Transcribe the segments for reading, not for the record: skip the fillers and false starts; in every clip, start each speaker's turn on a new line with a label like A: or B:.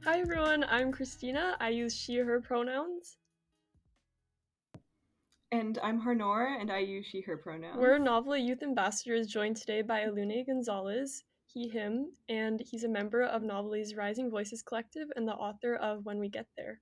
A: Hi everyone, I'm Christina. I use she, her pronouns.
B: And I'm Harnoor, and I use she, her
A: We're
B: pronouns.
A: Novella Youth Ambassadors joined today by Eluney Gonzalez, he, him, and he's a member of Novelly's Rising Voices Collective and the author of When We Get There.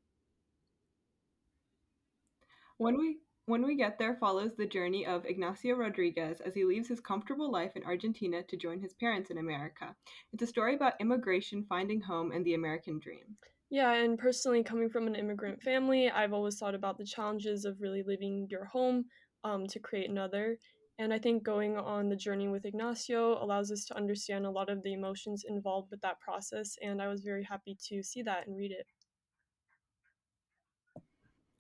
B: When we get there follows the journey of Ignacio Rodriguez as he leaves his comfortable life in Argentina to join his parents in America. It's a story about immigration, finding home, and the American dream.
A: Yeah, and personally, coming from an immigrant family, I've always thought about the challenges of really leaving your home to create another. And I think going on the journey with Ignacio allows us to understand a lot of the emotions involved with that process, and I was very happy to see that and read it.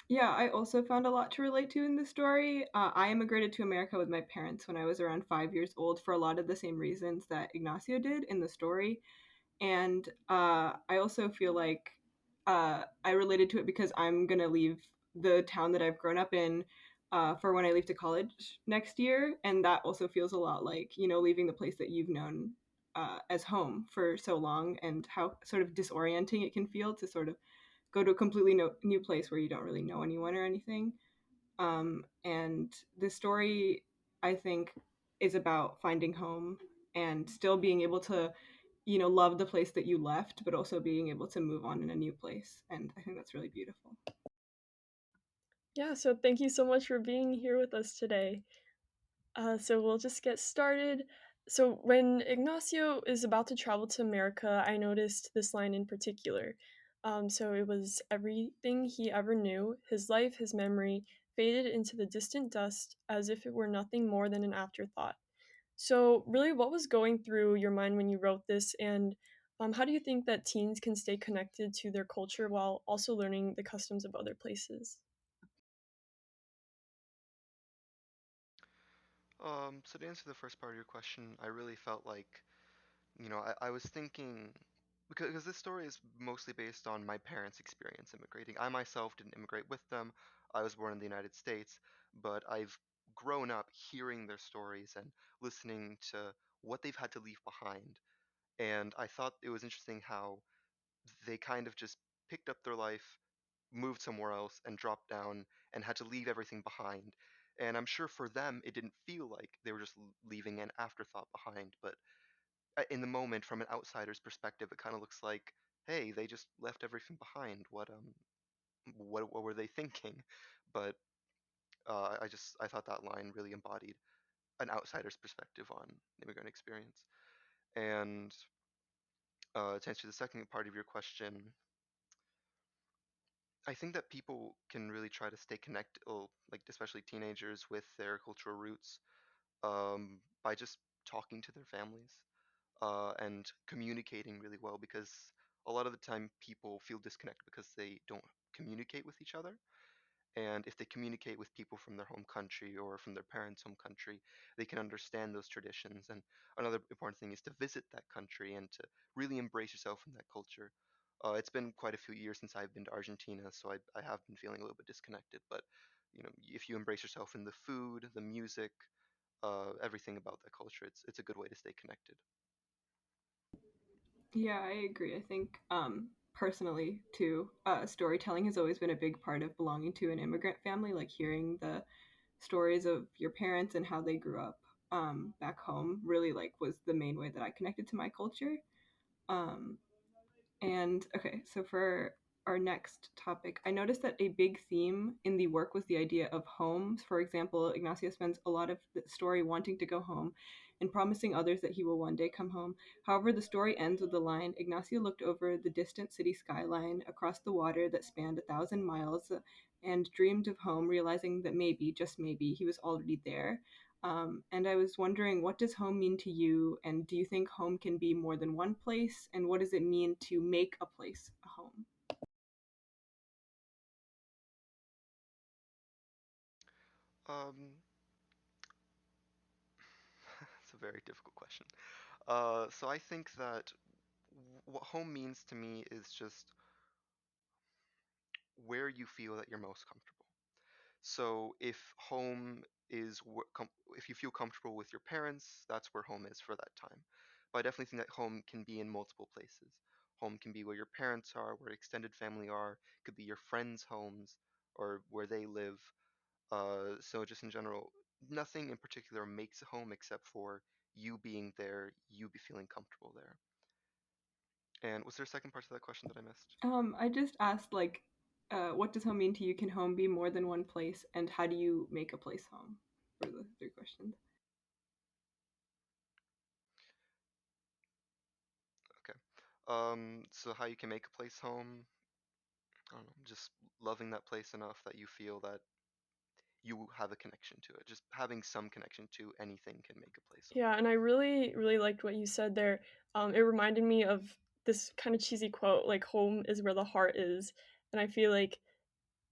B: Yeah, I also found a lot to relate to in this story. I immigrated to America with my parents when I was around 5 years old for a lot of the same reasons that Ignacio did in the story. And I also feel like I related to it because I'm gonna leave the town that I've grown up in for when I leave to college next year, and that also feels a lot like leaving the place that you've known as home for so long, and how sort of disorienting it can feel to sort of go to a completely new place where you don't really know anyone or anything. And the story, I think, is about finding home and still being able to, love the place that you left, but also being able to move on in a new place. And I think that's really beautiful.
A: Yeah, so thank you so much for being here with us today. So we'll just get started. So when Ignacio is about to travel to America, I noticed this line in particular. So it was everything he ever knew, his life, his memory, faded into the distant dust as if it were nothing more than an afterthought. So, really, what was going through your mind when you wrote this, and how do you think that teens can stay connected to their culture while also learning the customs of other places?
C: So to answer the first part of your question, I really felt like, I was thinking because this story is mostly based on my parents' experience immigrating. I myself didn't immigrate with them. I was born in the United States, but I've grown up hearing their stories and listening to what they've had to leave behind. And I thought it was interesting how they kind of just picked up their life, moved somewhere else, and dropped down and had to leave everything behind. And I'm sure for them, it didn't feel like they were just leaving an afterthought behind. But in the moment, from an outsider's perspective, it kind of looks like, hey, they just left everything behind. What were they thinking? But I thought that line really embodied an outsider's perspective on immigrant experience. And to answer the second part of your question, I think that people can really try to stay connected, like especially teenagers, with their cultural roots by just talking to their families and communicating really well. Because a lot of the time, people feel disconnected because they don't communicate with each other. And if they communicate with people from their home country or from their parents' home country, they can understand those traditions. And another important thing is to visit that country and to really embrace yourself in that culture. It's been quite a few years since I've been to Argentina, so I have been feeling a little bit disconnected. But if you embrace yourself in the food, the music, everything about that culture, it's a good way to stay connected.
B: Yeah, I agree. I think personally, too, storytelling has always been a big part of belonging to an immigrant family, like hearing the stories of your parents and how they grew up back home really like was the main way that I connected to my culture. Um, And okay, so for our next topic, I noticed that a big theme in the work was the idea of homes. For example, Ignacio spends a lot of the story wanting to go home and promising others that he will one day come home. However, the story ends with the line Ignacio looked over the distant city skyline across the water that spanned 1,000 miles and dreamed of home, realizing that maybe, just maybe, he was already there. And I was wondering, what does home mean to you? And do you think home can be more than one place? And what does it mean to make a place a home?
C: Um, it's a very difficult question. So I think that what home means to me is just where you feel that you're most comfortable. So if home is if you feel comfortable with your parents, that's where home is for that time. But I definitely think that home can be in multiple places. Home can be where your parents are, where extended family are, could be your friends' homes or where they live. So just in general, nothing in particular makes a home except for you being there, you be feeling comfortable there. And was there a second part to that question that I missed?
B: I just asked like, what does home mean to you? Can home be more than one place, and how do you make a place home? For the three questions.
C: Okay. So how you can make a place home? I don't know, just loving that place enough that you feel that you have a connection to it. Just having some connection to anything can make a place home.
A: Yeah, and I really, really liked what you said there. It reminded me of this kind of cheesy quote, like "home is where the heart is," and I feel like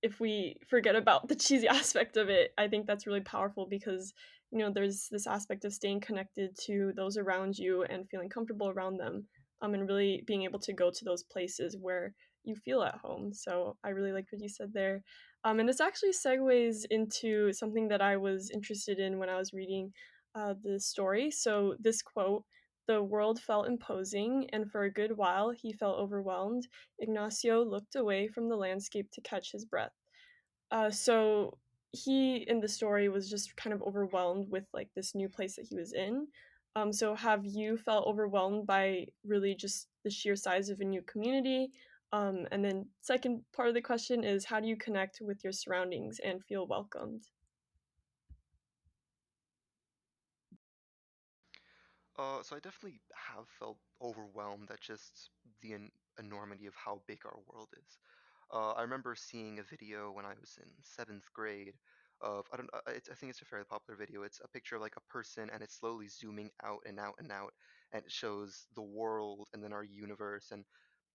A: if we forget about the cheesy aspect of it, I think that's really powerful because, there's this aspect of staying connected to those around you and feeling comfortable around them, and really being able to go to those places where you feel at home. So I really liked what you said there. And this actually segues into something that I was interested in when I was reading the story. So this quote, "The world felt imposing, and for a good while he felt overwhelmed. Ignacio looked away from the landscape to catch his breath." So he in the story was just kind of overwhelmed with like this new place that he was in. So have you felt overwhelmed by really just the sheer size of a new community? And then second part of the question is how do you connect with your surroundings and feel welcomed?
C: So I definitely have felt overwhelmed at just the enormity of how big our world is. I remember seeing a video when I was in seventh grade of I don't I think it's a fairly popular video. It's a picture of like a person and it's slowly zooming out and out and out, and it shows the world and then our universe and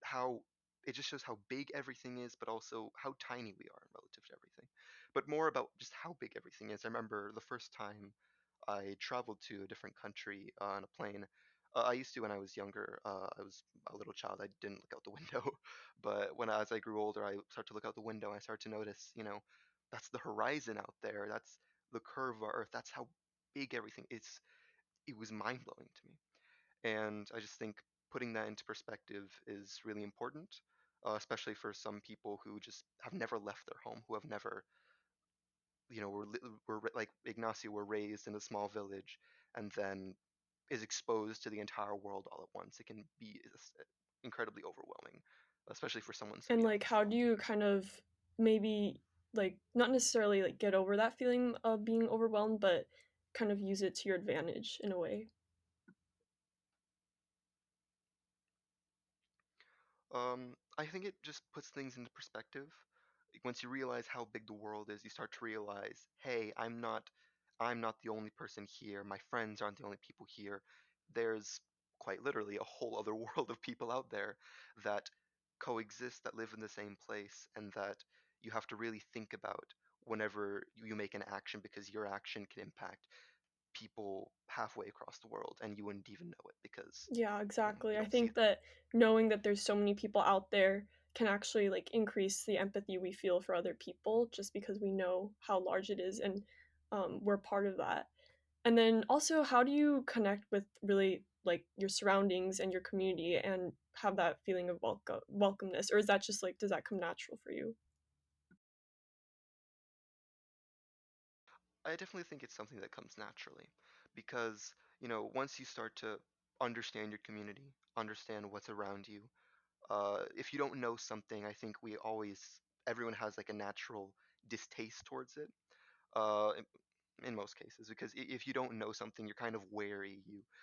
C: how it just shows how big everything is, but also how tiny we are relative to everything. But more about just how big everything is. I remember the first time I traveled to a different country on a plane. I used to when I was younger. I was a little child. I didn't look out the window, but as I grew older, I started to look out the window. I started to notice, that's the horizon out there. That's the curve of our Earth. That's how big everything is. It was mind blowing to me, and I just think putting that into perspective is really important, especially for some people who just have never left their home, who have never like Ignacio were raised in a small village and then is exposed to the entire world all at once. It can be incredibly overwhelming, especially for someone so
A: And
C: young
A: like
C: as
A: how
C: well.
A: do you kind of maybe like not necessarily like get over that feeling of being overwhelmed, but kind of use it to your advantage in a way?
C: I think it just puts things into perspective. Like, once you realize how big the world is, you start to realize, hey, I'm not the only person here. My friends aren't the only people here. There's quite literally a whole other world of people out there that coexist, that live in the same place, and that you have to really think about whenever you make an action because your action can impact people halfway across the world and you wouldn't even know it because
A: Yeah,
C: you
A: exactly. I
C: don't see
A: think
C: them.
A: that knowing that there's so many people out there can actually like increase the empathy we feel for other people just because we know how large it is and we're part of that. And then also, how do you connect with really like your surroundings and your community and have that feeling of welcomeness, or is that just like does that come natural for you?
C: I definitely think it's something that comes naturally because, once you start to understand your community, understand what's around you, if you don't know something, I think everyone has like a natural distaste towards it. In most cases, because if you don't know something, you're kind of wary.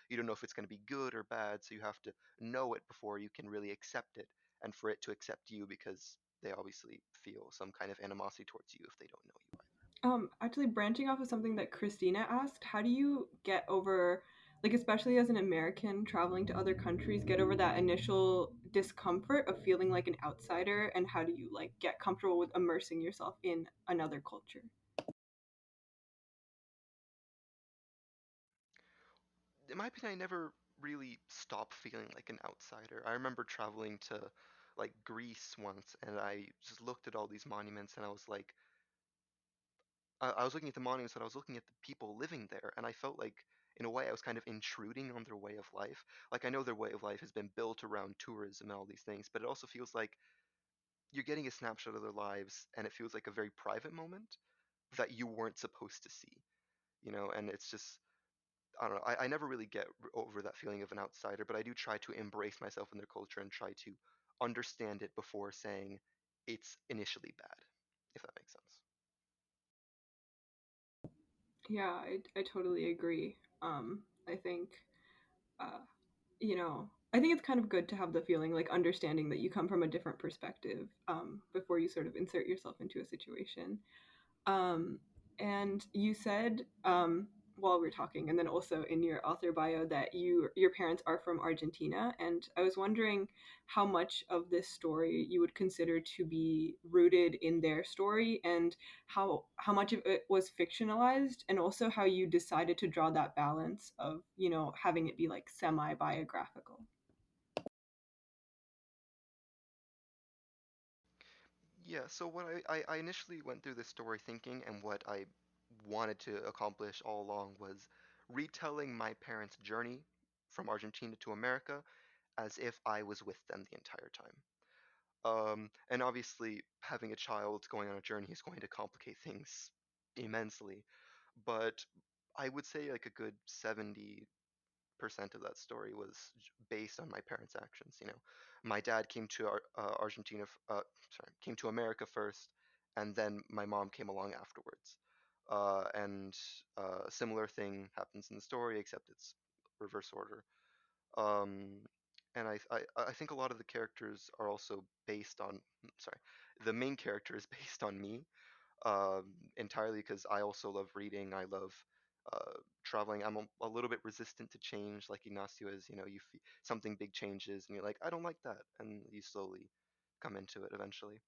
C: You don't know if it's going to be good or bad, so you have to know it before you can really accept it, and for it to accept you because they obviously feel some kind of animosity towards you if they don't know you.
B: Actually, branching off of something that Christina asked, how do you get over, like, especially as an American traveling to other countries, get over that initial discomfort of feeling like an outsider, and how do you, like, get comfortable with immersing yourself in another culture?
C: In my opinion, I never really stopped feeling like an outsider. I remember traveling to like Greece once, and I just looked at all these monuments, and I was like, I was looking at the monuments, and I was looking at the people living there, and I felt like in a way I was kind of intruding on their way of life. Like I know their way of life has been built around tourism and all these things, but it also feels like you're getting a snapshot of their lives, and it feels like a very private moment that you weren't supposed to see, and it's just, I don't know. I never really get over that feeling of an outsider, but I do try to embrace myself in their culture and try to understand it before saying it's initially bad, if that makes sense.
B: Yeah, I totally agree. I think, uh, I think it's kind of good to have the feeling, like understanding that you come from a different perspective before you sort of insert yourself into a situation. Um, and you said while we were talking, and then also in your author bio, that your parents are from Argentina, and I was wondering how much of this story you would consider to be rooted in their story, and how much of it was fictionalized, and also how you decided to draw that balance of having it be like semi biographical.
C: Yeah, so what I initially went through this story thinking, and what I wanted to accomplish all along was retelling my parents' journey from Argentina to America as if I was with them the entire time. And obviously, having a child going on a journey is going to complicate things immensely. But I would say like a good 70% of that story was based on my parents' actions. My dad came to Argentina, came to America first, and then my mom came along afterwards. And a similar thing happens in the story, except it's reverse order. Um, and I think a lot of the characters are also based on, sorry, the main character is based on me, entirely because I also love reading. I love traveling. I'm a little bit resistant to change, like Ignacio is. Something big changes, and you're like, I don't like that, and you slowly come into it eventually.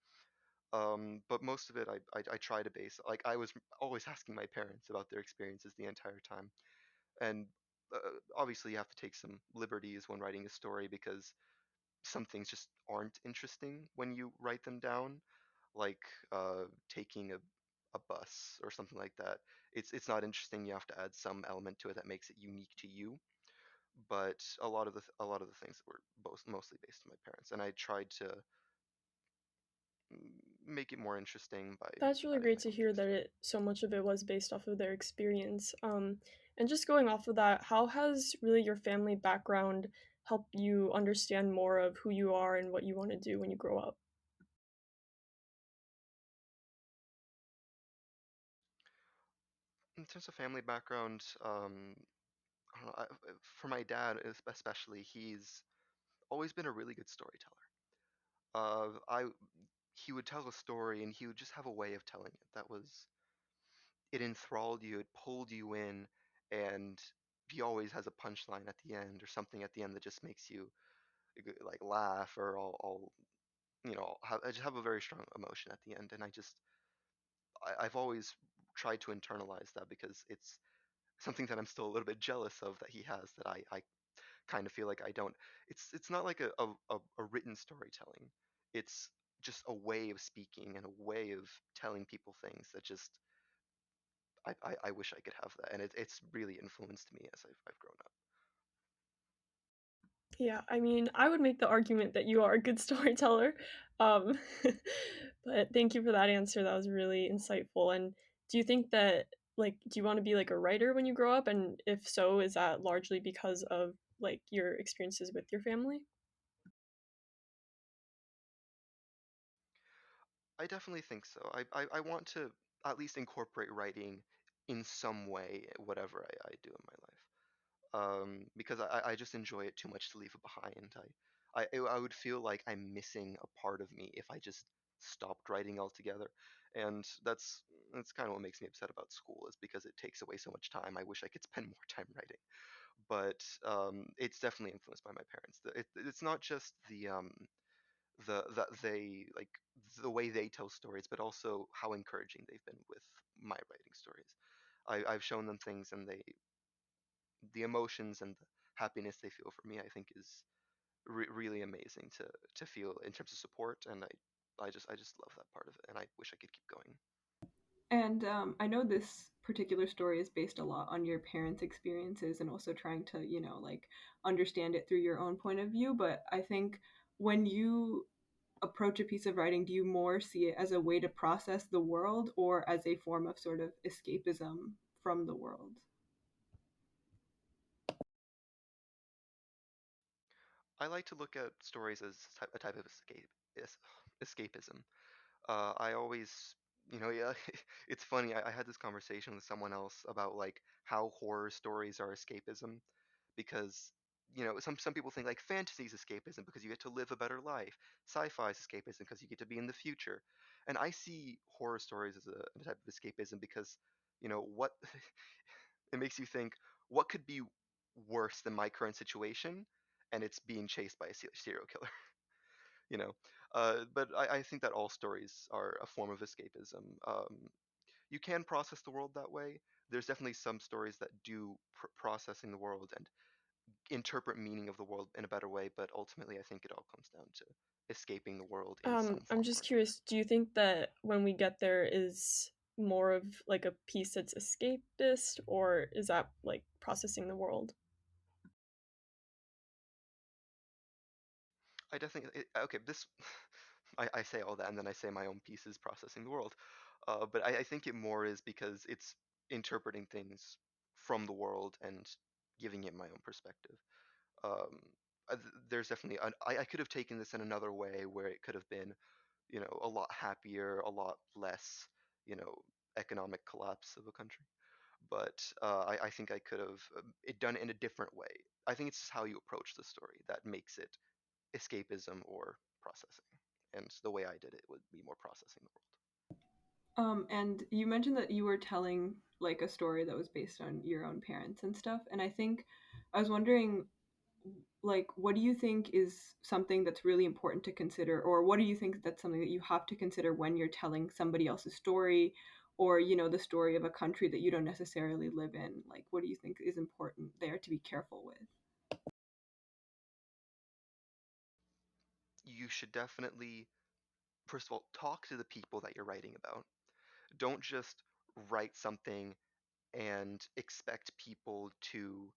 C: But most of it, I try to base. Like I was always asking my parents about their experiences the entire time, and uh, obviously you have to take some liberties when writing a story because some things just aren't interesting when you write them down, like taking a bus or something like that. It's not interesting. You have to add some element to it that makes it unique to you. But a lot of the things were both mostly based on my parents, and I tried to make it more interesting by
A: That's really
C: adding
A: great
C: my
A: to
C: own
A: hear
C: twist
A: that
C: to it.
A: so much of it was based off of their experience. And just going off of that, how has really your family background helped you understand more of who you are and what you want to do when you grow up?
C: In terms of family background, I don't know, for my dad especially, he's always been a really good storyteller. I He would tell a story and he would just have a way of telling it that was, it enthralled you, it pulled you in, and he always has a punchline at the end or something at the end that just makes you like laugh or all I just have a very strong emotion at the end, and I've always tried to internalize that because it's something that I'm still a little bit jealous of that he has that I kind of feel like I don't. It's not like a written storytelling. It's just a way of speaking and a way of telling people things that just I wish I could have that, and it's really influenced me as I've grown up.
A: Yeah, I mean, I would make the argument that you are a good storyteller. Um, but thank you for that answer. That was really insightful. And do you think that, like, do you want to be like a writer when you grow up? And if so, is that largely because of like your experiences with your family?
C: I definitely think so. I want to at least incorporate writing in some way, whatever I do in my life. Because I just enjoy it too much to leave it behind. I would feel like I'm missing a part of me if I just stopped writing altogether, and that's kind of what makes me upset about school is because it takes away so much time. I wish I could spend more time writing, but it's definitely influenced by my parents. It's not just the that they like the way they tell stories, but also how encouraging they've been with my writing stories. I've shown them things, and the emotions and the happiness they feel for me, I think is really amazing to feel in terms of support, and I just love that part of it, and I wish I could keep going.
B: And I know this particular story is based a lot on your parents' experiences and also trying to, like understand it through your own point of view. But I think when you approach a piece of writing, do you more see it as a way to process the world or as a form of sort of escapism from the world?
C: I like to look at stories as a type of escapism. I always, yeah, it's funny. I had this conversation with someone else about like how horror stories are escapism, because some people think like fantasy is escapism because you get to live a better life. Sci-fi is escapism because you get to be in the future, and I see horror stories as a type of escapism because what it makes you think what could be worse than my current situation, and it's being chased by a serial killer. you know but I think that all stories are a form of escapism. You can process the world that way. There's definitely some stories that do processing the world and interpret meaning of the world in a better way, but ultimately I think it all comes down to escaping the world in some
A: I'm
C: form or
A: just
C: another.
A: curious, do you think that when we get there is more of like a piece that's escapist, or is that like processing the world?
C: I definitely okay. This I say all that and then I say my own piece is processing the world, but I think it more is because it's interpreting things from the world and giving it my own perspective. Um, there's definitely I could have taken this in another way where it could have been a lot happier, a lot less you know economic collapse of a country. But I think I could have it done it in a different way. I think it's just how you approach the story that makes it escapism or processing. And the way I did it would be more processing the world.
B: And you mentioned that you were telling like a story that was based on your own parents and stuff. And I think I was wondering, like, what do you think is something that's really important to consider, or what do you think that's something that you have to consider when you're telling somebody else's story, or the story of a country that you don't necessarily live in? Like, what do you think is important there to be careful with?
C: You should definitely, first of all, talk to the people that you're writing about. Don't just write something and expect people to,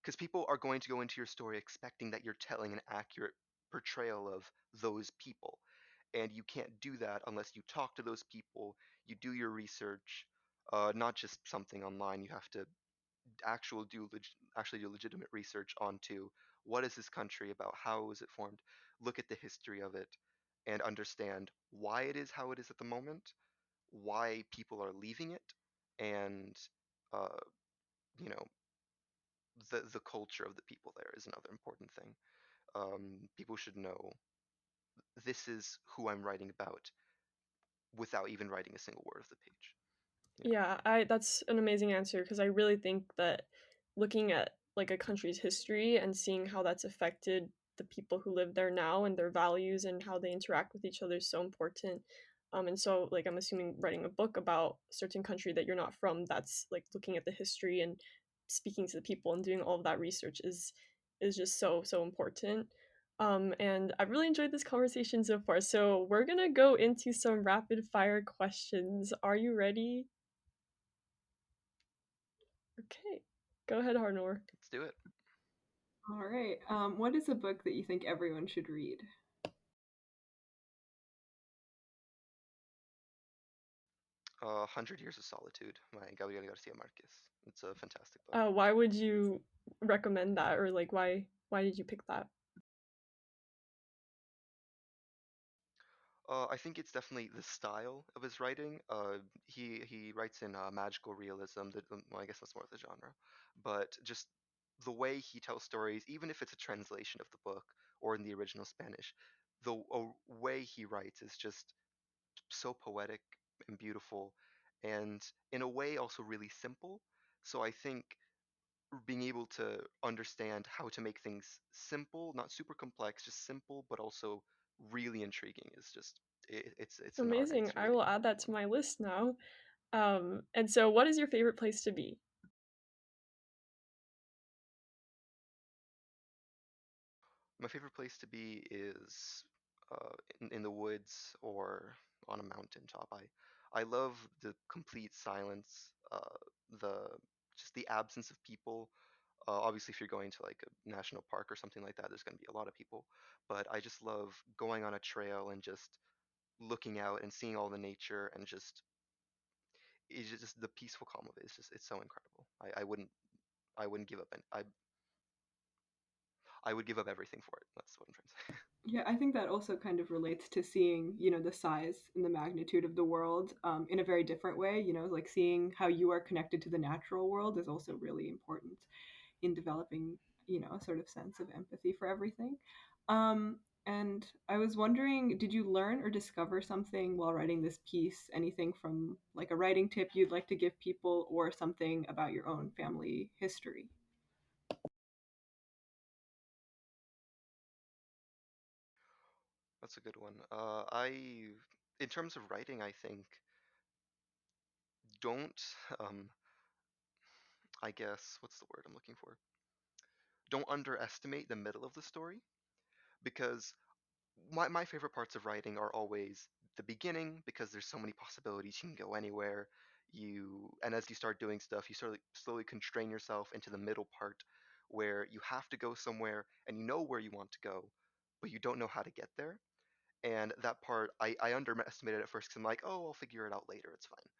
C: because people are going to go into your story expecting that you're telling an accurate portrayal of those people. And you can't do that unless you talk to those people, you do your research, not just something online. You have to actually do legitimate research onto what is this country about, how was it formed, look at the history of it, and understand why it is how it is at the moment, why people are leaving it, and uh, you know the culture of the people there is another important thing. People should know this is who I'm writing about without even writing a single word of the page. You know,
A: Yeah, I that's an amazing answer because I really think that looking at like a country's history and seeing how that's affected the people who live there now and their values and how they interact with each other is so important. And so like I'm assuming writing a book about a certain country that you're not from, that's like looking at the history and speaking to the people and doing all of that research is just so important. And I've really enjoyed this conversation so far. So we're gonna go into some rapid fire questions. Are you ready? Okay. Go ahead, Harnoor.
C: let's do it.
B: All right. What is a book that you think everyone should read?
C: 100 Years of Solitude by Gabriel Garcia Marquez. It's a fantastic book.
A: Why would you recommend that, or like why did you pick that?
C: I think it's definitely the style of his writing. He writes in magical realism. Well, I guess that's more of the genre, but just the way he tells stories, even if it's a translation of the book or in the original Spanish, the way he writes is just so poetic and beautiful, and in a way also really simple. So I think being able to understand how to make things simple, not super complex, just simple, but also really intriguing is just it's an art and
A: Amazing.
C: it's a
A: I
C: really
A: will add that
C: important
A: to
C: one.
A: my list now. And so what is your favorite place to be?
C: My favorite place to be is in the woods or on a mountaintop. I love the complete silence, the just the absence of people. Obviously, if you're going to like a national park or something like that, there's going to be a lot of people. But I just love going on a trail and just looking out and seeing all the nature and just it's just the peaceful calm of it. It's so incredible. I wouldn't give up. I would give up everything for it. That's what I'm trying to say.
B: Yeah, I think that also kind of relates to seeing, the size and the magnitude of the world in a very different way. Like seeing how you are connected to the natural world is also really important in developing, a sort of sense of empathy for everything. And I was wondering, did you learn or discover something while writing this piece? Anything from like a writing tip you'd like to give people, or something about your own family history?
C: That's a good one. In terms of writing, I think don't, um, I guess, what's the word I'm looking for? Don't underestimate the middle of the story because my favorite parts of writing are always the beginning because there's so many possibilities. You can go anywhere. And as you start doing stuff, you sort of slowly constrain yourself into the middle part where you have to go somewhere and you know where you want to go, but you don't know how to get there. And that part, I underestimated at first because I'm like, oh, I'll figure it out later. It's fine.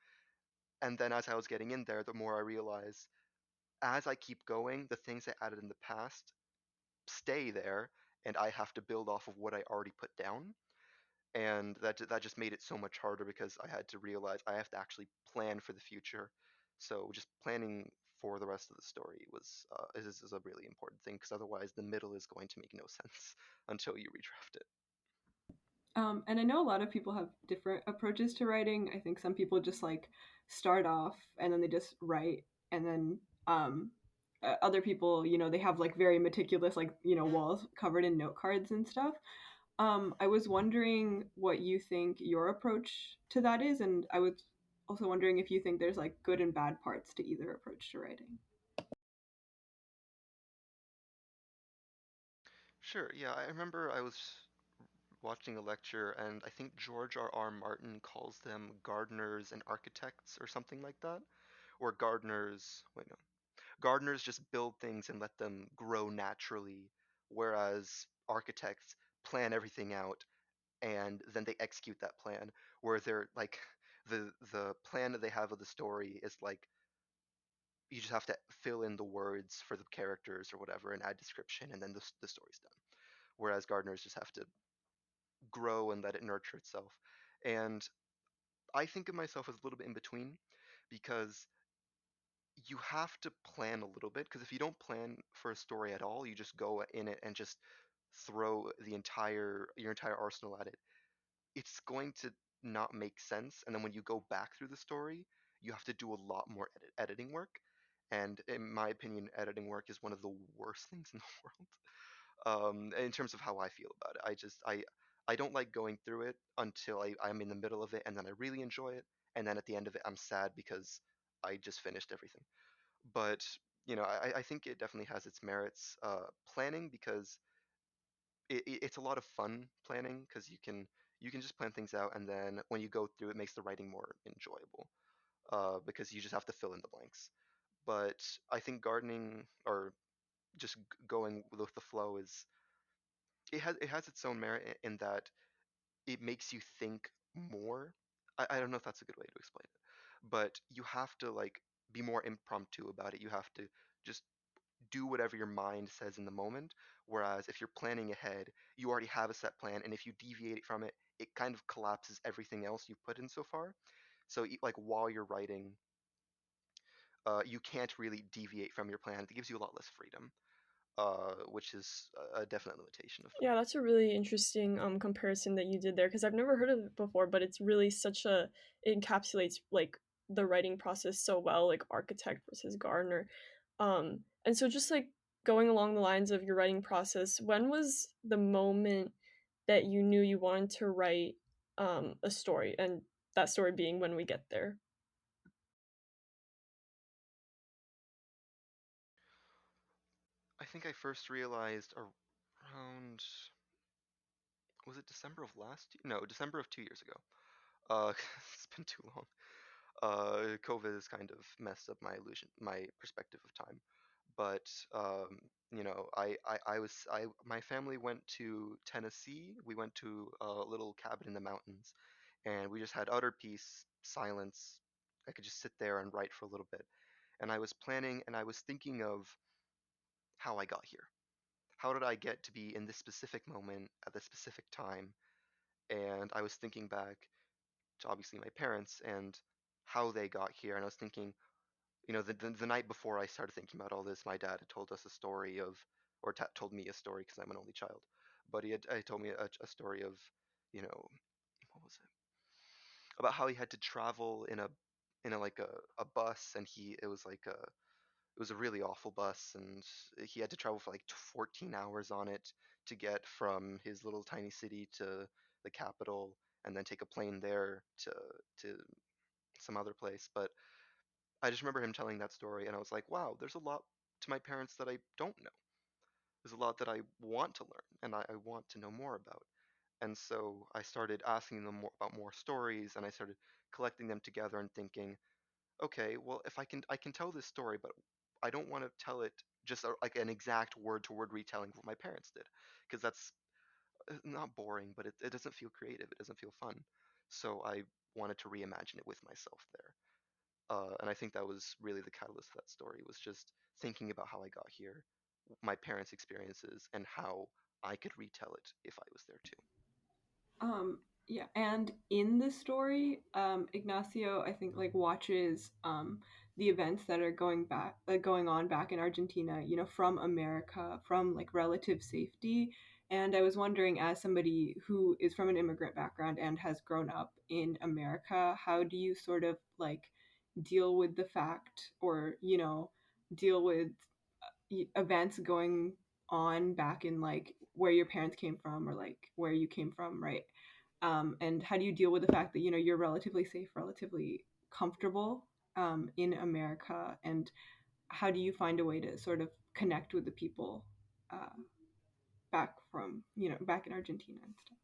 C: And then as I was getting in there, the more I realized as I keep going, the things I added in the past stay there, and I have to build off of what I already put down. And that just made it so much harder because I had to realize I have to actually plan for the future. So just planning for the rest of the story is a really important thing because otherwise the middle is going to make no sense until you redraft it.
B: And I know a lot of people have different approaches to writing. I think some people just like start off and then they just write, and then other people, they have like very meticulous, like, walls covered in note cards and stuff. I was wondering what you think your approach to that is, and I was also wondering if you think there's like good and bad parts to either approach to writing.
C: Sure, yeah, I remember I was watching a lecture and I think George R. Martin calls them gardeners and architects or something like that. Or gardeners, wait, no, gardeners just build things and let them grow naturally, whereas architects plan everything out and then they execute that plan. Where they're like the plan that they have of the story is like you just have to fill in the words for the characters or whatever and add description and then the story's done. Whereas gardeners just have to grow and let it nurture itself. And I think of myself as a little bit in between because you have to plan a little bit because if you don't plan for a story at all, you just go in it and just throw your entire arsenal at it. It's going to not make sense, and then when you go back through the story, you have to do a lot more editing work. And in my opinion, editing work is one of the worst things in the world. In terms of how I feel about it, I don't like going through it until I'm in the middle of it, and then I really enjoy it, and then at the end of it, I'm sad because I just finished everything. But I think it definitely has its merits. Planning because it's a lot of fun planning because you can just plan things out and then when you go through it makes the writing more enjoyable because you just have to fill in the blanks. But I think gardening or just going with the flow is it has its own merit in that it makes you think more. I don't know if that's a good way to explain it, but you have to like be more impromptu about it. You have to just do whatever your mind says in the moment. Whereas if you're planning ahead, you already have a set plan, and if you deviate from it, it kind of collapses everything else you've put in so far. So, like while you're writing, you can't really deviate from your plan. It gives you a lot less freedom, which is a definite limitation of them.
A: Yeah, that's a really interesting comparison that you did there because I've never heard of it before, but it's really it encapsulates like the writing process so well, like architect versus gardener. And so just like going along the lines of your writing process, when was the moment that you knew you wanted to write a story, and that story being When We Get There?
C: I think I first realized around, was it December of last year? No, December of 2 years ago. It's been too long. COVID has kind of messed up my perspective of time. But my family went to Tennessee. We went to a little cabin in the mountains, and we just had utter peace, silence. I could just sit there and write for a little bit. And I was planning, and I was thinking of how I got here. How did I get to be in this specific moment at this specific time? And I was thinking back to obviously my parents and how they got here. And I was thinking, the night before I started thinking about all this, my dad had told us a story of, or told me a story because I'm an only child, but he told me a story of, what was it? About how he had to travel in a like a bus, and it was a really awful bus, and he had to travel for like 14 hours on it to get from his little tiny city to the capital, and then take a plane there to some other place. But I just remember him telling that story, and I was like, wow, there's a lot to my parents that I don't know. There's a lot that I want to learn and I want to know more about. And so I started asking them more about more stories, and I started collecting them together and thinking, okay, well, if I can tell this story, but I don't want to tell it just like an exact word to word retelling of what my parents did, because that's not boring, but it doesn't feel creative. It doesn't feel fun. So I wanted to reimagine it with myself there. And I think that was really the catalyst of that story, was just thinking about how I got here, my parents' experiences, and how I could retell it if I was there too.
B: Yeah, and in the story, Ignacio, I think, like, watches the events that are going on back in Argentina, from America, from like relative safety. And I was wondering, as somebody who is from an immigrant background and has grown up in America, how do you sort of like deal with the fact, or deal with events going on back in like where your parents came from, or like where you came from, right? And how do you deal with the fact that you're relatively safe, relatively comfortable in America, and how do you find a way to sort of connect with the people uh, back in Argentina and stuff?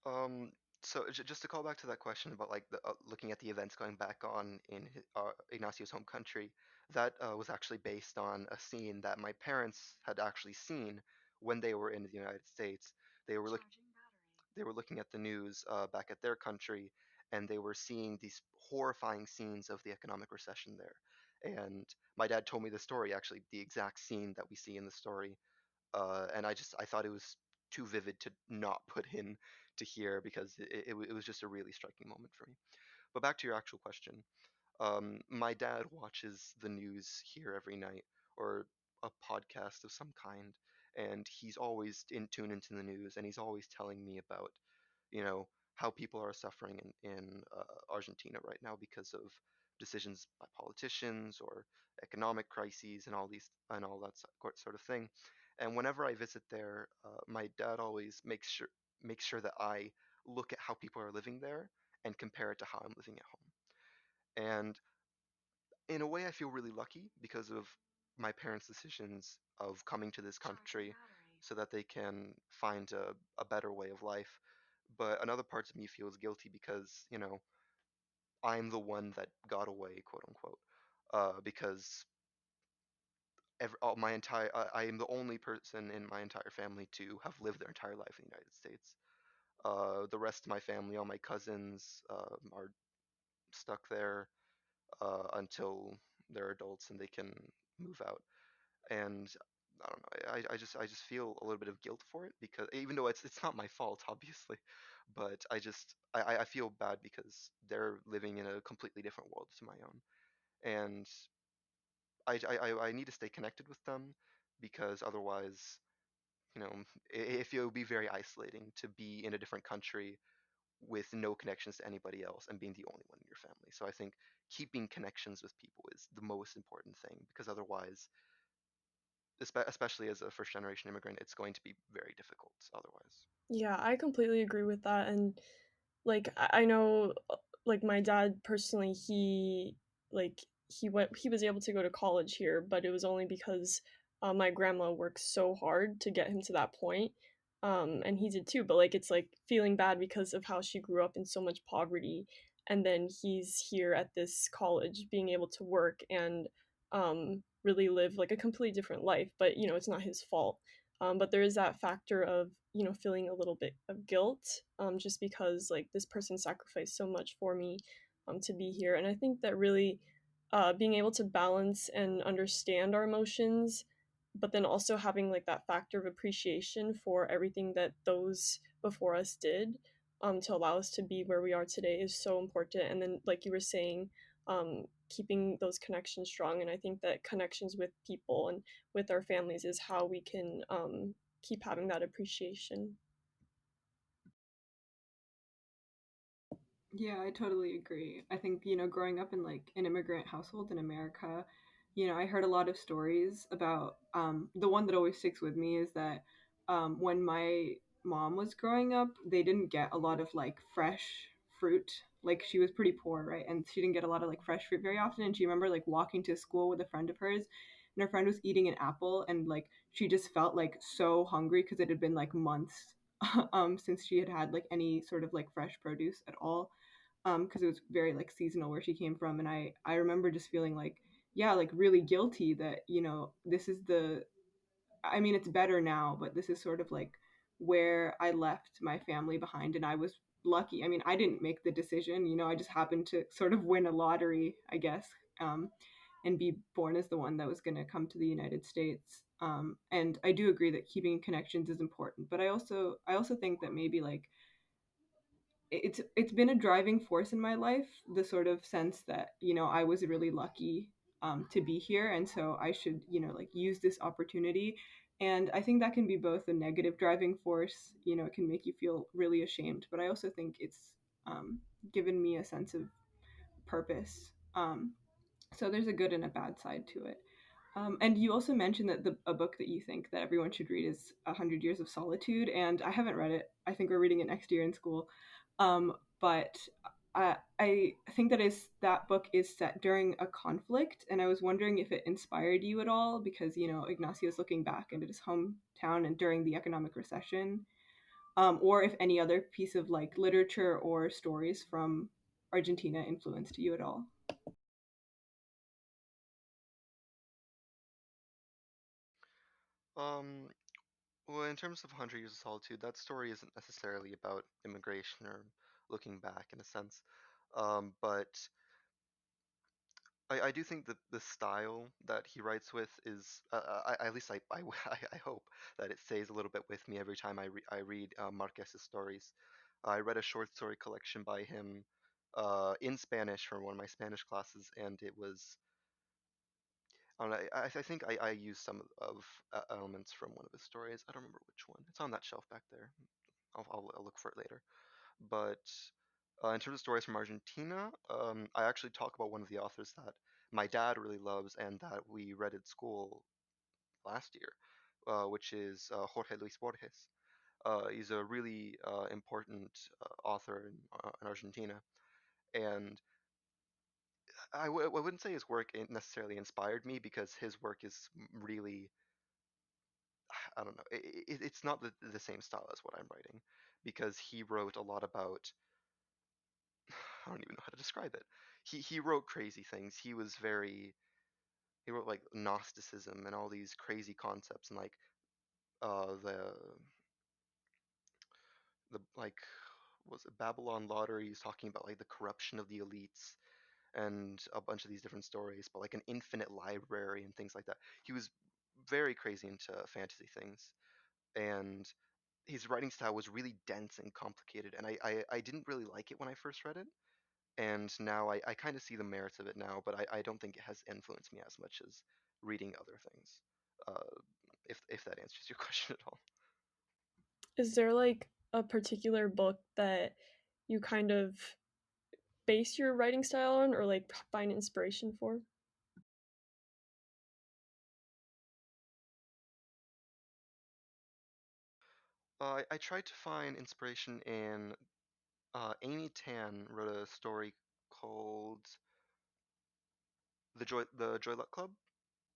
C: Um, so just to call back to that question about like looking at the events going back on in Ignacio's home country, that was actually based on a scene that my parents had actually seen when they were in the United States. They were look they were looking at the news back at their country, and they were seeing these horrifying scenes of the economic recession there. And my dad told me the story, actually, the exact scene that we see in the story. And I thought it was too vivid to not put in to here, because it was just a really striking moment for me. But back to your actual question, my dad watches the news here every night, or a podcast of some kind, and he's always in tune into the news, and he's always telling me about, how people are suffering in Argentina right now because of decisions by politicians or economic crises and all that sort of thing. And whenever I visit there, my dad always makes sure that I look at how people are living there and compare it to how I'm living at home. And in a way, I feel really lucky because of my parents' decisions of coming to this country so that they can find a better way of life. But another part of me feels guilty because, I'm the one that got away, quote unquote, because I am the only person in my entire family to have lived their entire life in the United States. The rest of my family, all my cousins, are stuck there until they're adults and they can move out. And I don't know. I just feel a little bit of guilt for it, because even though it's not my fault, obviously, but I feel bad because they're living in a completely different world to my own, and I need to stay connected with them, because otherwise, it would be very isolating to be in a different country with no connections to anybody else and being the only one in your family. So I think keeping connections with people is the most important thing, because otherwise, especially as a first generation immigrant, it's going to be very difficult otherwise.
A: Yeah, I completely agree with that. And like I know like my dad personally, like he was able to go to college here, but it was only because my grandma worked so hard to get him to that point. and he did too, but like it's like feeling bad because of how she grew up in so much poverty, and then he's here at this college being able to work and really live like a completely different life, but you know it's not his fault. But there is that factor of you know feeling a little bit of guilt, just because like this person sacrificed so much for me to be here, and I think that really being able to balance and understand our emotions, but then also having like that factor of appreciation for everything that those before us did, to allow us to be where we are today is so important. And then like you were saying, keeping those connections strong, and I think that connections with people and with our families is how we can keep having that appreciation.
B: Yeah, I totally agree. I think, growing up in like an immigrant household in America, I heard a lot of stories about the one that always sticks with me is that when my mom was growing up, they didn't get a lot of like fresh fruit. Like she was pretty poor, right? And she didn't get a lot of like fresh fruit very often. And she remember like walking to school with a friend of hers, and her friend was eating an apple, and like she just felt like so hungry because it had been like months since she had had like any sort of like fresh produce at all, because it was very like seasonal where she came from. And I remember just feeling like, yeah, like really guilty that this is the, I mean, it's better now, but this is sort of like where I left my family behind. And I was lucky. I mean, I didn't make the decision, I just happened to sort of win a lottery, I guess, and be born as the one that was going to come to the United States. And I do agree that keeping connections is important, but I also think that maybe like it's been a driving force in my life, the sort of sense that I was really lucky to be here, and so I should like use this opportunity. And I think that can be both a negative driving force, it can make you feel really ashamed, but I also think it's given me a sense of purpose. So there's a good and a bad side to it. And you also mentioned that a book that you think that everyone should read is *100 Years of Solitude*, and I haven't read it. I think we're reading it next year in school. But I think that book is set during a conflict, and I was wondering if it inspired you at all, because Ignacio's looking back into his hometown and during the economic recession, or if any other piece of like literature or stories from Argentina influenced you at all.
C: Um, well, in terms of 100 Years of Solitude, that story isn't necessarily about immigration or looking back in a sense. But I do think that the style that he writes with is, at least I hope that it stays a little bit with me every time I read Marquez's stories. I read a short story collection by him in Spanish for one of my Spanish classes, and it was, I don't know, I think I used some of elements from one of his stories. I don't remember which one. It's on that shelf back there. I'll look for it later. But in terms of stories from Argentina, I actually talk about one of the authors that my dad really loves and that we read at school last year, which is Jorge Luis Borges. He's a really important author in Argentina, and I wouldn't say his work necessarily inspired me because his work is really, I don't know, it's not the same style as what I'm writing, because he wrote a lot about, I don't even know how to describe it. He wrote crazy things. He wrote like Gnosticism and all these crazy concepts, and like the like, was it Babylon Lottery? He's talking about like the corruption of the elites and a bunch of these different stories, but like an infinite library and things like that. He was very crazy into fantasy things, and his writing style was really dense and complicated, and I didn't really like it when I first read it, and now I kind of see the merits of it now, but I don't think it has influenced me as much as reading other things. Uh, if that answers your question at all.
A: Is there like a particular book that you kind of base your writing style on or like find inspiration for?
C: I tried to find inspiration in Amy Tan wrote a story called The Joy Luck Club.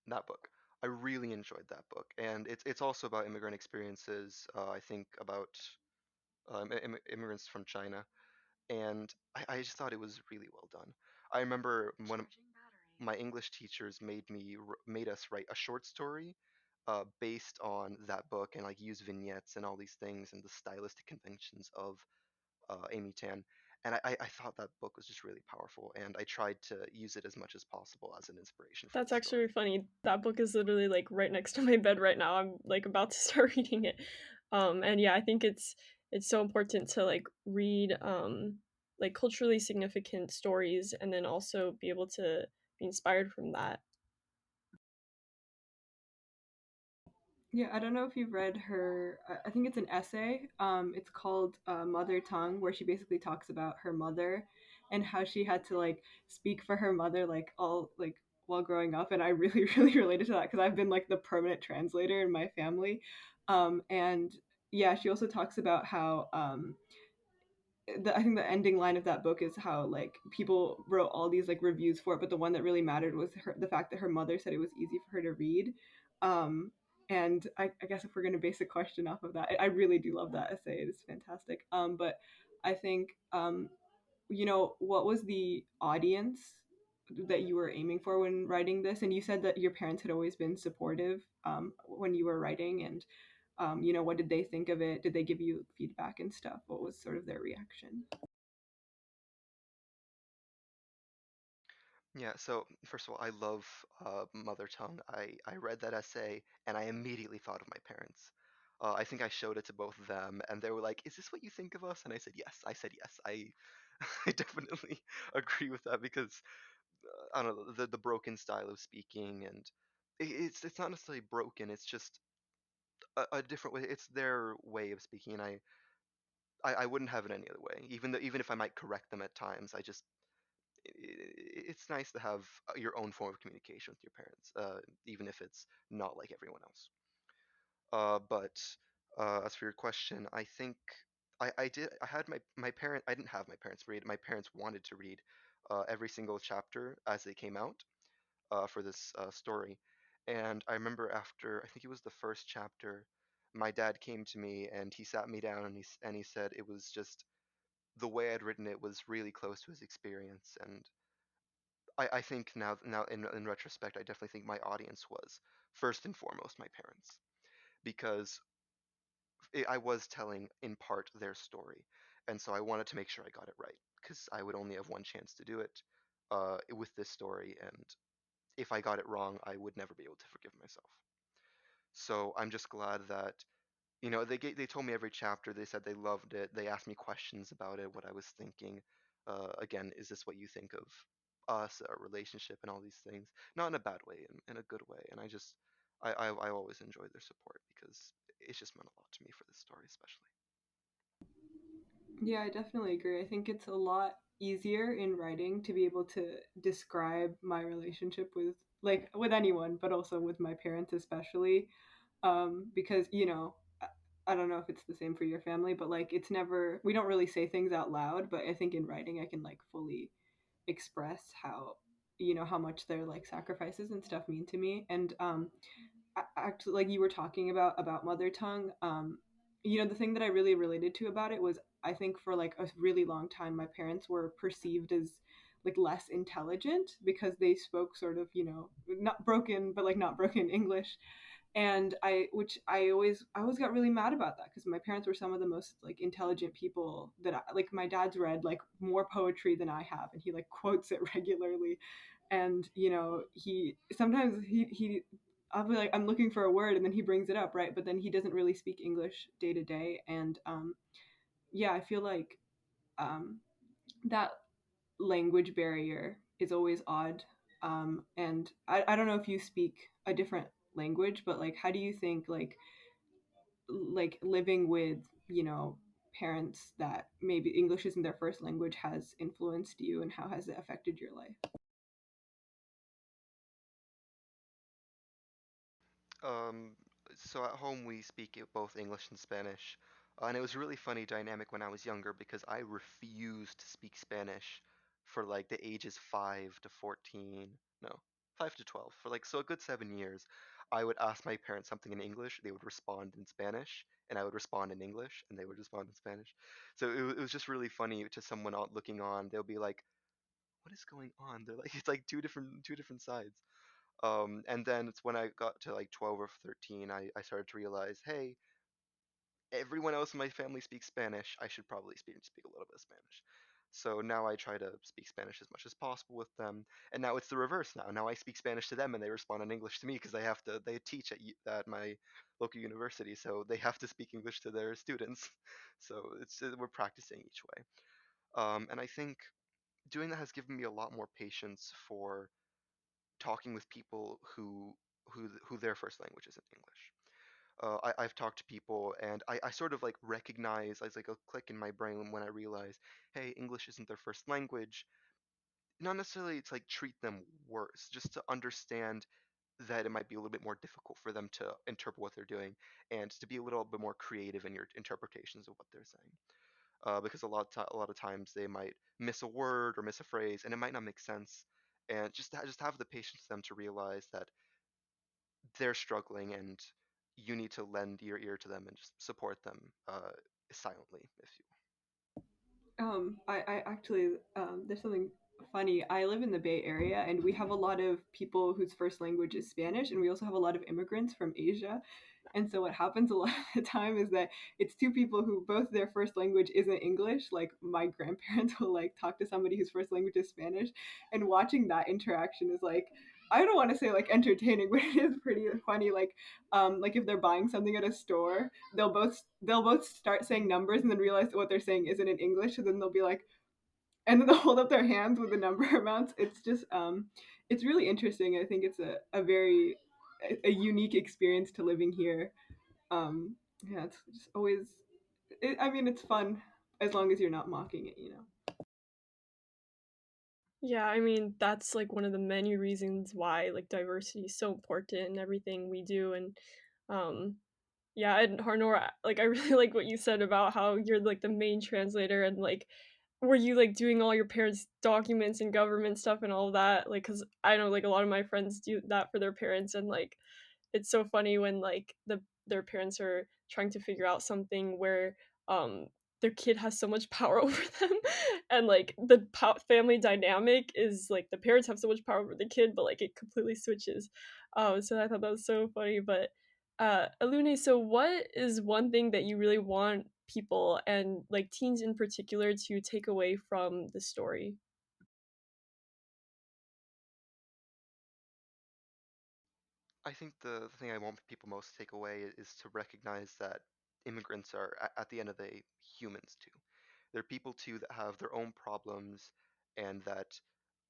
C: That book. I really enjoyed that book, and it's also about immigrant experiences. I think about immigrants from China, and I just thought it was really well done. I remember one of my English teachers made us write a short story based on that book and like use vignettes and all these things and the stylistic conventions of Amy Tan. And I thought that book was just really powerful, and I tried to use it as much as possible as an inspiration for
A: That's
C: the
A: actually
C: story.
A: funny. That book is literally like right next to my bed right now. I'm like about to start reading it. And yeah, I think it's so important to like read like culturally significant stories and then also be able to be inspired from that.
B: Yeah, I don't know if you've read her. I think it's an essay. It's called Mother Tongue, where she basically talks about her mother and how she had to like speak for her mother like all like while growing up. And I really really related to that because I've been like the permanent translator in my family. And yeah, she also talks about how I think the ending line of that book is how like people wrote all these like reviews for it, but the one that really mattered was the fact that her mother said it was easy for her to read. Um, and I guess if we're going to base a question off of that, I really do love that essay. It is fantastic. But I think what was the audience that you were aiming for when writing this? And you said that your parents had always been supportive when you were writing, and what did they think of it? Did they give you feedback and stuff? What was sort of their reaction?
C: Yeah, so first of all, I love Mother Tongue. I read that essay and I immediately thought of my parents. I think I showed it to both of them and they were like, "Is this what you think of us?" And I said, "Yes." I said, "Yes." I definitely agree with that because I don't know the broken style of speaking and it's not necessarily broken. It's just a different way. It's their way of speaking, and I wouldn't have it any other way. Even if I might correct them at times, it's nice to have your own form of communication with your parents, even if it's not like everyone else. But as for your question, I think I did. I had my parent. I didn't have my parents read. My parents wanted to read every single chapter as they came out for this story. And I remember after I think it was the first chapter, my dad came to me and he sat me down and he said it was just the way I'd written it was really close to his experience, and I think now in retrospect, I definitely think my audience was first and foremost my parents because I was telling in part their story, and so I wanted to make sure I got it right because I would only have one chance to do it with this story, and if I got it wrong, I would never be able to forgive myself. So I'm just glad that they told me every chapter. They said they loved it. They asked me questions about it, what I was thinking. Again, is this what you think of us, our relationship, and all these things? Not in a bad way, in a good way. And I always enjoyed their support because it's just meant a lot to me for this story, especially.
B: Yeah, I definitely agree. I think it's a lot easier in writing to be able to describe my relationship with like with anyone, but also with my parents especially. Because I don't know if it's the same for your family, but like it's never we don't really say things out loud, but I think in writing I can like fully express how much their like sacrifices and stuff mean to me. And actually, like you were talking about mother tongue, the thing that I really related to about it was I think for like a really long time my parents were perceived as like less intelligent because they spoke sort of not broken but like not broken English. And I always got really mad about that because my parents were some of the most like intelligent people that like my dad's read like more poetry than I have, and he like quotes it regularly. And he sometimes he I'll be like, I'm looking for a word, and then he brings it up, right? But then he doesn't really speak English day to day. And yeah, I feel like um that language barrier is always odd. And I don't know if you speak a different language, but like how do you think like living with parents that maybe English isn't their first language has influenced you, and how has it affected your life?
C: Um, so at home we speak both English and Spanish, and it was a really funny dynamic when I was younger because I refused to speak Spanish for like the ages 5 to 14. No. 5 to 12 for like so a good 7 years. I would ask my parents something in English, they would respond in Spanish, and I would respond in English, and they would respond in Spanish. So it was just really funny to someone out looking on. They'll be like, "What is going on?" They're like, it's like two different sides. And then it's when I got to like 12 or 13, I started to realize, hey, everyone else in my family speaks Spanish. I should probably speak a little bit of Spanish. So now I try to speak Spanish as much as possible with them. And now it's the reverse now. Now I speak Spanish to them and they respond in English to me because they teach at my local university, so they have to speak English to their students. So we're practicing each way. And I think doing that has given me a lot more patience for talking with people who their first language isn't English. I've talked to people and I sort of like recognize, as like a click in my brain when I realize, hey, English isn't their first language. Not necessarily to like treat them worse, just to understand that it might be a little bit more difficult for them to interpret what they're doing and to be a little bit more creative in your interpretations of what they're saying. Because a lot of times they might miss a word or miss a phrase and it might not make sense. And just have the patience for them to realize that they're struggling and you need to lend your ear to them and just support them silently if you
B: I actually, there's something funny. I live in the Bay Area, and we have a lot of people whose first language is Spanish, and we also have a lot of immigrants from Asia. And so what happens a lot of the time is that it's two people who both their first language isn't English. Like my grandparents will like talk to somebody whose first language is Spanish, and watching that interaction is like, I don't want to say like entertaining, but it is pretty funny. Like if they're buying something at a store, they'll both start saying numbers and then realize what they're saying isn't in English. So then they'll be like, and then they'll hold up their hands with the number amounts. It's just it's really interesting. I think it's a very a unique experience to living here. Yeah, it's just always. I mean, it's fun as long as you're not mocking it, you know.
A: Yeah, I mean, that's like one of the many reasons why like diversity is so important in everything we do. And um yeah, and Harnoor, like I really like what you said about how you're like the main translator, and like were you like doing all your parents' documents and government stuff and all of that? Like, cause I know like a lot of my friends do that for their parents, and like it's so funny when like their parents are trying to figure out something where um their kid has so much power over them, and like the family dynamic is like the parents have so much power over the kid, but like it completely switches. So I thought that was so funny. But Eluney, so what is one thing that you really want people and like teens in particular to take away from the story?
C: I think the thing I want people most to take away is to recognize that immigrants are at the end of the day humans too. They're people too that have their own problems and that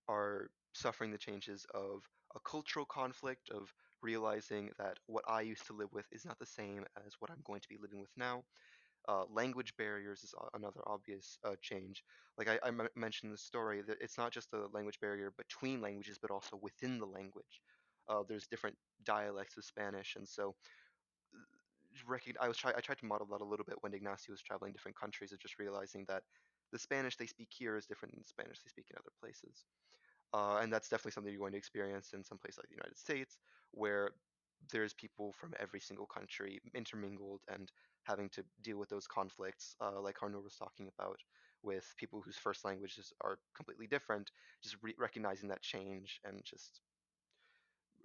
C: are suffering the changes of a cultural conflict, of realizing that what I used to live with is not the same as what I'm going to be living with now. Language barriers is another obvious change. Like mentioned in the story, that it's not just a language barrier between languages, but also within the language. There's different dialects of Spanish, and so I tried to model that a little bit when Ignacio was traveling different countries, of just realizing that the Spanish they speak here is different than the Spanish they speak in other places. And that's definitely something you're going to experience in some place like the United States, where there's people from every single country intermingled and having to deal with those conflicts, like Harnoor was talking about, with people whose first languages are completely different, just recognizing that change and just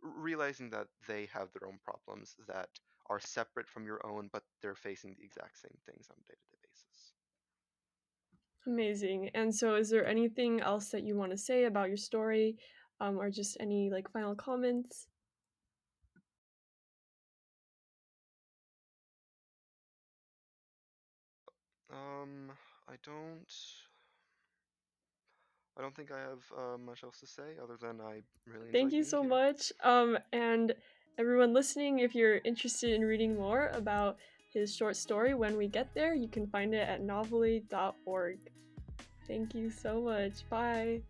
C: realizing that they have their own problems that are separate from your own, but they're facing the exact same things on a day-to-day basis.
A: Amazing. And so, is there anything else that you want to say about your story, or just any like final comments?
C: Um, I don't. I don't think I have much else to say other than I really
A: Thank
C: enjoyed
A: you
C: being
A: so
C: here.
A: much. And everyone listening, if you're interested in reading more about his short story, When We Get There, you can find it at novelly.org. Thank you so much. Bye.